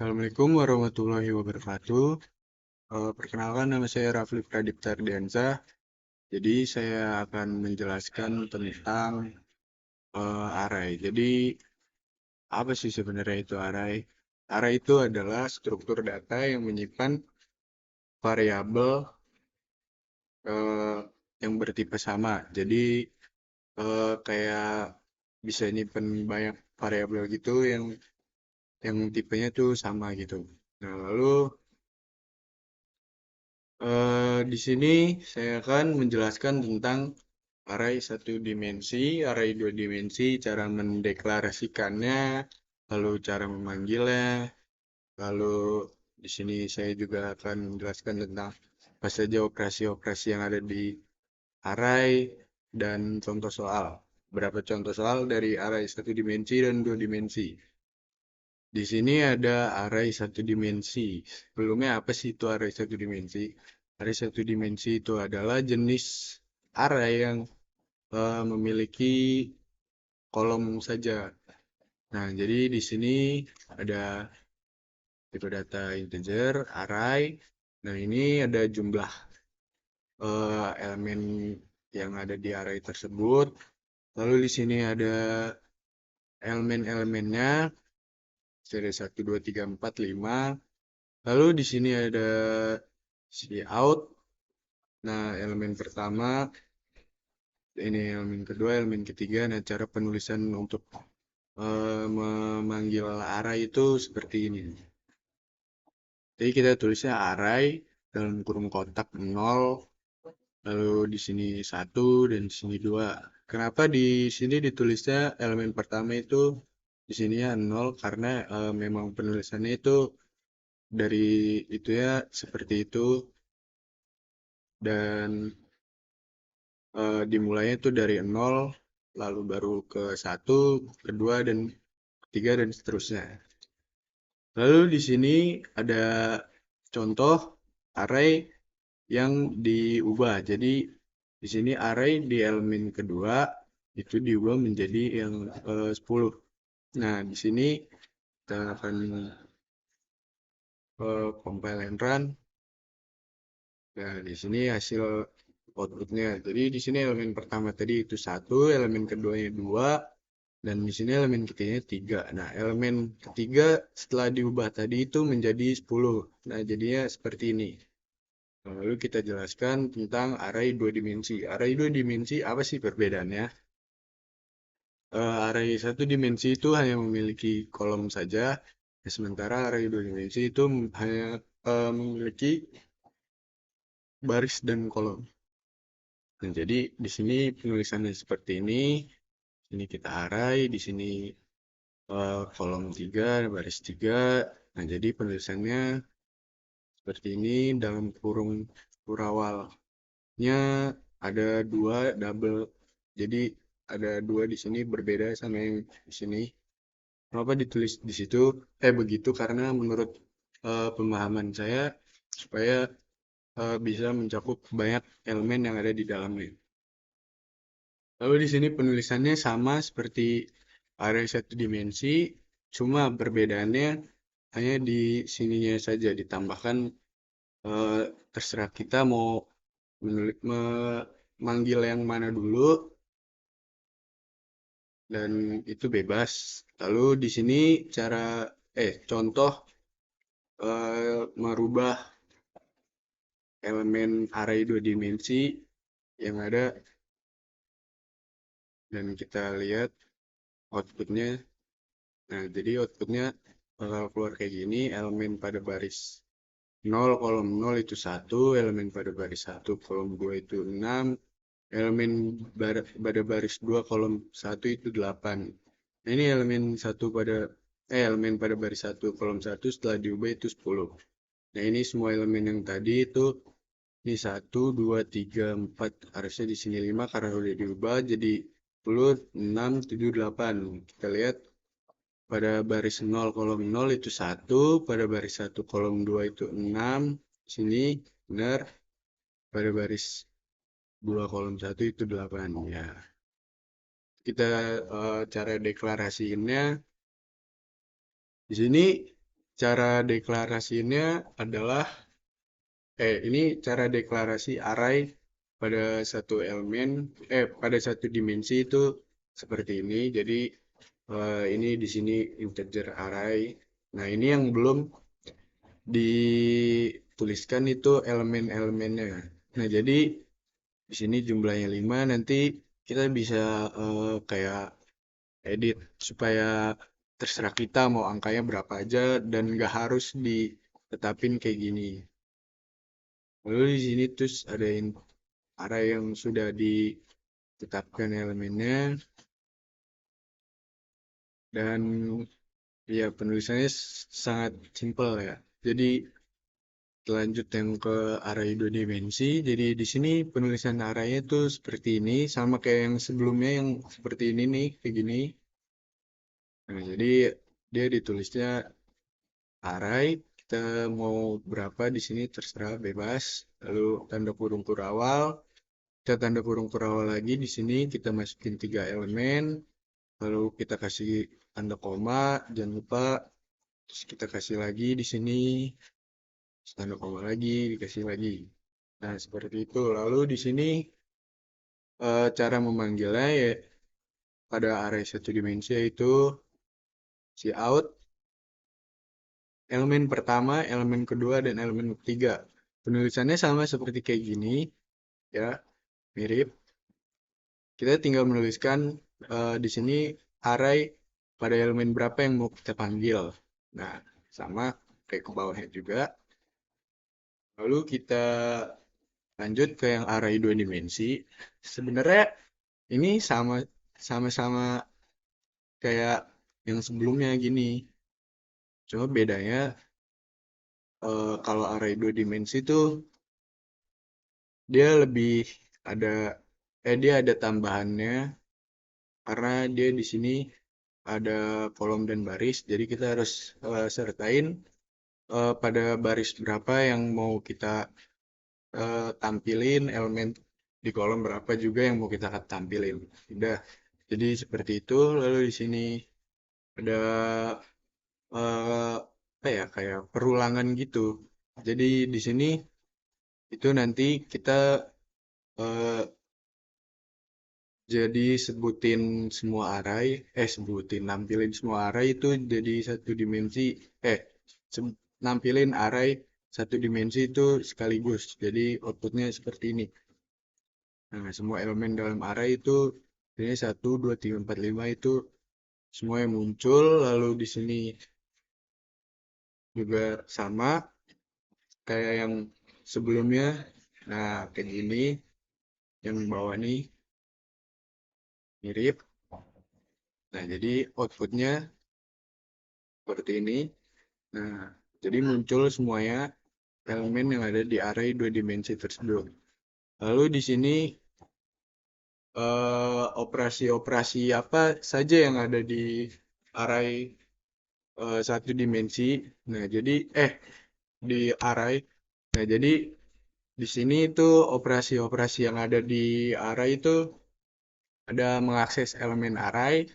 Assalamualaikum warahmatullahi wabarakatuh. Perkenalkan nama saya Rafli Pradipta Ardiansa. Jadi saya akan menjelaskan tentang array. Jadi apa sih sebenarnya itu array? Array itu adalah struktur data yang menyimpan variabel eh, yang bertipe sama. Jadi kayak bisa nyimpan banyak variabel gitu yang tipenya tuh sama gitu. Nah, lalu di sini saya akan menjelaskan tentang array satu dimensi, array dua dimensi, cara mendeklarasikannya, lalu cara memanggilnya, lalu di sini saya juga akan menjelaskan tentang apa saja operasi-operasi yang ada di array dan contoh soal. Berapa contoh soal dari array satu dimensi dan dua dimensi. Di sini ada array satu dimensi. Sebelumnya apa sih itu array satu dimensi? Array satu dimensi itu adalah jenis array yang memiliki kolom saja. Nah, jadi di sini ada tipe data integer, array. Nah, ini ada jumlah elemen yang ada di array tersebut. Lalu di sini ada elemen-elemennya, dari 1, 2, 3, 4, 5. Lalu di sini ada out. Nah, elemen pertama, ini elemen kedua, elemen ketiga. Nah, cara penulisan untuk memanggil array itu seperti ini. Jadi kita tulisnya array dalam kurung kotak 0, lalu di sini 1 dan di sini 2. Kenapa di sini ditulisnya elemen pertama itu di sininya 0? Karena memang penulisannya itu dari itu ya seperti itu dan dimulainya itu dari 0 lalu baru ke 1, kedua dan ketiga dan seterusnya. Lalu di sini ada contoh array yang diubah. Jadi di sini array di elemen kedua itu diubah menjadi yang 10. Nah, di sini kita akan compile and run. Nah, di sini hasil outputnya. Jadi di sini elemen pertama tadi itu 1, elemen keduanya 2, dan di sini elemen ketiganya 3. Nah, elemen ketiga setelah diubah tadi itu menjadi 10. Nah, jadinya seperti ini. Lalu kita jelaskan tentang array dua dimensi. Array dua dimensi apa sih perbedaannya? Array satu dimensi itu hanya memiliki kolom saja, sementara array dua dimensi itu hanya memiliki baris dan kolom. Nah, jadi di sini penulisannya seperti ini. Ini kita array, di sini kolom 3, baris 3. Nah, jadi penulisannya seperti ini dalam kurung kurawalnya ada dua double. Jadi ada dua di sini berbeda sama yang di sini. Kenapa ditulis di situ? Begitu karena menurut pemahaman saya supaya bisa mencakup banyak elemen yang ada di dalamnya. Lalu di sini penulisannya sama seperti array satu dimensi, cuma perbedaannya hanya di sininya saja ditambahkan eh, terserah kita mau memanggil yang mana dulu dan itu bebas. Lalu di sini cara contoh merubah elemen array dua dimensi yang ada dan kita lihat outputnya. Nah, jadi outputnya bakal keluar kayak gini, elemen pada baris 0 kolom 0 itu 1, elemen pada baris 1 kolom 2 itu 6, elemen pada baris 2 kolom 1 itu 8. Nah, ini elemen pada baris 1 kolom 1 setelah diubah itu 10. Nah, ini semua elemen yang tadi itu ini 1, 2, 3, 4, harusnya di sini 5 karena udah diubah jadi 10, 6, 7, 8. Kita lihat pada baris 0 kolom 0 itu 1, pada baris 1 kolom 2 itu 6. Sini benar. Pada baris 2 kolom 1 itu 8 ya. Kita cara deklarasiinnya di sini cara deklarasinya adalah ini cara deklarasi array pada satu elemen pada satu dimensi itu seperti ini. Jadi ini di sini integer array. Nah, ini yang belum dituliskan itu elemen-elemennya. Nah, jadi di sini jumlahnya 5, nanti kita bisa kayak edit supaya terserah kita mau angkanya berapa aja dan nggak harus ditetapin kayak gini. Lalu di sini terus ada array yang sudah ditetapkan elemennya dan ya penulisannya sangat simpel ya. Jadi lanjut yang ke array dua dimensi. Jadi di sini penulisan arraynya tuh seperti ini, sama kayak yang sebelumnya yang seperti ini nih, kayak gini. Nah, jadi dia ditulisnya array, kita mau berapa di sini terserah bebas. Lalu tanda kurung kurawal, kita tanda kurung kurawal lagi di sini kita masukin 3 elemen, lalu kita kasih tanda koma, jangan lupa. Terus kita kasih lagi di sini tanda koma lagi, dikasih lagi. Nah, seperti itu. Lalu di sini cara memanggilnya ya pada array satu dimensi yaitu cout elemen pertama, elemen kedua, dan elemen ketiga. Penulisannya sama seperti kayak gini, ya, mirip. Kita tinggal menuliskan di sini array pada elemen berapa yang mau kita panggil. Nah, sama kayak ke bawahnya juga. Lalu kita lanjut ke yang array dua dimensi. Sebenarnya ini sama-sama kayak yang sebelumnya gini. Cuma bedanya kalau array dua dimensi tuh dia lebih ada dia ada tambahannya karena dia di sini ada kolom dan baris. Jadi kita harus sertain pada baris berapa yang mau kita tampilin, elemen di kolom berapa juga yang mau kita tampilin. Udah. Jadi seperti itu. Lalu di sini ada apa ya kayak perulangan gitu. Jadi di sini itu nanti kita eh, jadi sebutin semua array, sebutin nampilin semua array itu jadi satu dimensi, eh nampilin array satu dimensi itu sekaligus. Jadi outputnya seperti ini. Nah, semua elemen dalam array itu ini 1, 2, 3, 4, 5 itu semua yang muncul. Lalu di sini juga sama kayak yang sebelumnya. Nah, kayak gini yang bawah nih mirip. Nah, jadi outputnya seperti ini. Nah, jadi muncul semuanya elemen yang ada di array dua dimensi tersebut. Lalu di sini operasi-operasi apa saja yang ada di array satu dimensi. Nah, jadi di array. Nah, jadi di sini itu operasi-operasi yang ada di array itu ada mengakses elemen array.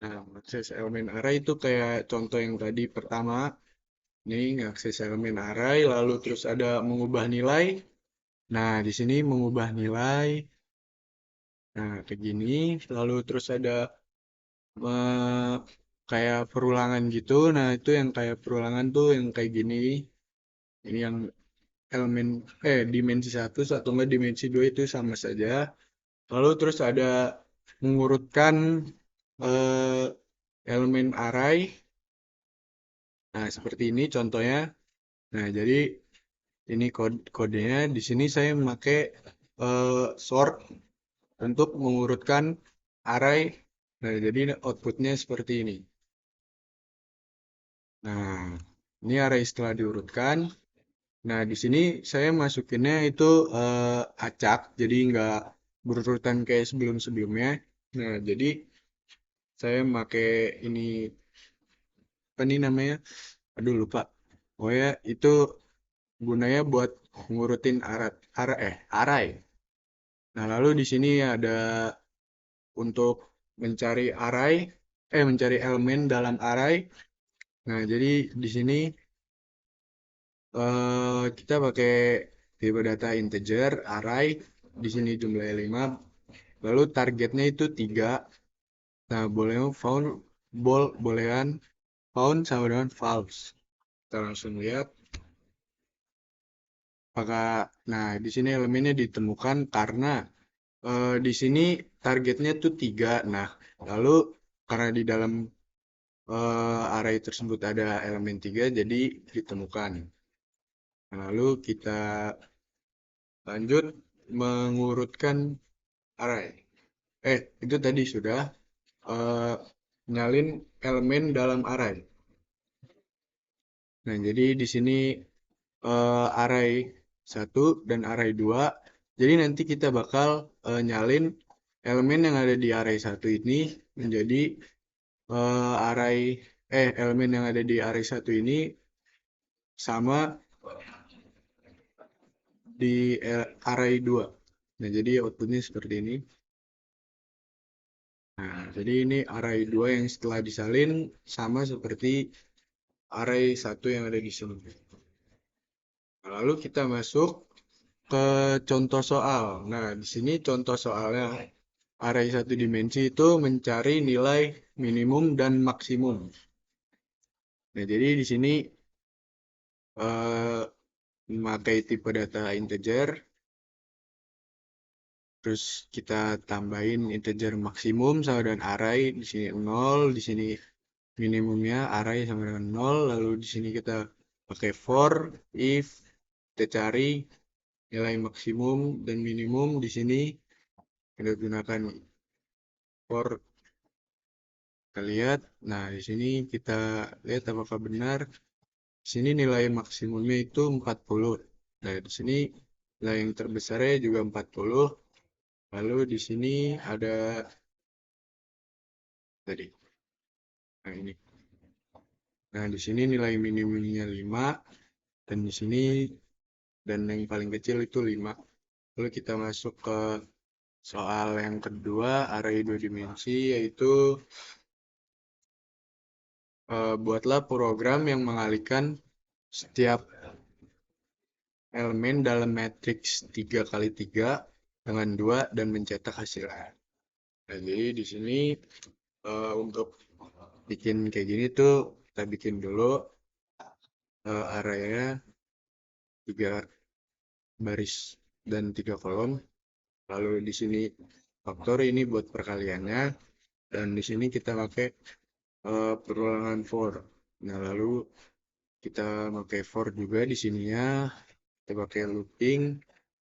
Nah, mengakses elemen array itu kayak contoh yang tadi pertama. Ini mengakses elemen array, lalu terus ada mengubah nilai. Nah, di sini mengubah nilai. Nah, kayak gini. Lalu terus ada eh, kayak perulangan gitu. Nah, itu yang kayak perulangan tuh yang kayak gini. Ini yang elemen dimensi satu atau enggak dimensi dua itu sama saja. Lalu terus ada mengurutkan eh, elemen array. Nah, seperti ini contohnya. Nah, jadi ini kodenya. Di sini saya memakai sort untuk mengurutkan array. Nah, jadi outputnya seperti ini. Nah, ini array setelah diurutkan. Nah, di sini saya masukinnya itu acak, jadi nggak berurutan kayak sebelum-sebelumnya. Nah, jadi saya pakai ini, apa nih namanya? Aduh, lupa. Oh ya, itu gunanya buat ngurutin array. Nah, lalu di sini ada untuk mencari array, mencari elemen dalam array. Nah, jadi di sini Kita pakai tipe data integer, array, di sini jumlahnya 5, lalu targetnya itu 3. Nah, boleh found, bolehan found sama dengan false. Kita langsung lihat apakah, nah di sini elemennya ditemukan karena di sini targetnya tuh 3. Nah, lalu karena di dalam array tersebut ada elemen 3, jadi ditemukan. Nah, lalu kita lanjut mengurutkan array. Itu tadi sudah eh, nyalin elemen dalam array. Nah, jadi di sini array 1 dan array 2. Jadi nanti kita bakal nyalin elemen yang ada di array 1 ini menjadi array elemen yang ada di array 1 ini sama di array 2. Nah, jadi outputnya seperti ini. Nah, jadi ini array 2 yang setelah disalin sama seperti array 1 yang ada di sini. Nah, lalu kita masuk ke contoh soal. Nah, di sini contoh soalnya array satu dimensi itu mencari nilai minimum dan maksimum. Nah, jadi di sini eh, memakai tipe data integer, terus kita tambahin integer maksimum sama dengan array, di sini 0, di sini minimumnya array sama dengan 0, lalu di sini kita pakai for, if, kita cari nilai maksimum dan minimum di sini kita gunakan for. Kita lihat, nah di sini kita lihat apakah benar. Di sini nilai maksimumnya itu 40. Nah, di sini nilai yang terbesarnya juga 40. Lalu di sini ada tadi. Nah, ini. Nah, di sini nilai minimumnya 5 dan di sini dan yang paling kecil itu 5. Lalu kita masuk ke soal yang kedua, array 2 dimensi, yaitu buatlah program yang mengalihkan setiap elemen dalam matriks 3 kali 3 dengan 2 dan mencetak hasilnya. Nah, jadi di sini untuk bikin kayak gini tuh kita bikin dulu arraynya 3 baris dan 3 kolom. Lalu di sini faktor ini buat perkaliannya dan di sini kita pakai perulangan for. Nah, lalu kita pakai for juga di sininya. Kita pakai looping.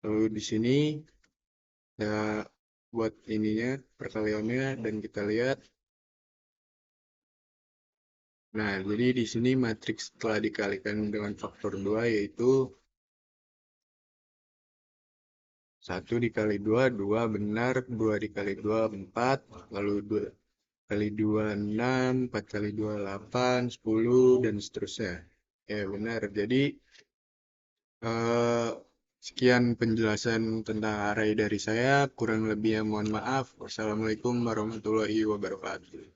Lalu di sini ya buat ininya perkaliannya dan kita lihat. Nah, jadi di sini matriks telah dikalikan dengan faktor 2 yaitu 1 dikali 2, 2 benar, 2 dikali 2, 4, lalu 2 kali 2, 6, 4 kali 2, 8, 10, dan seterusnya. Ya, benar. Jadi, eh, sekian penjelasan tentang array dari saya. Kurang lebihnya mohon maaf. Wassalamualaikum warahmatullahi wabarakatuh.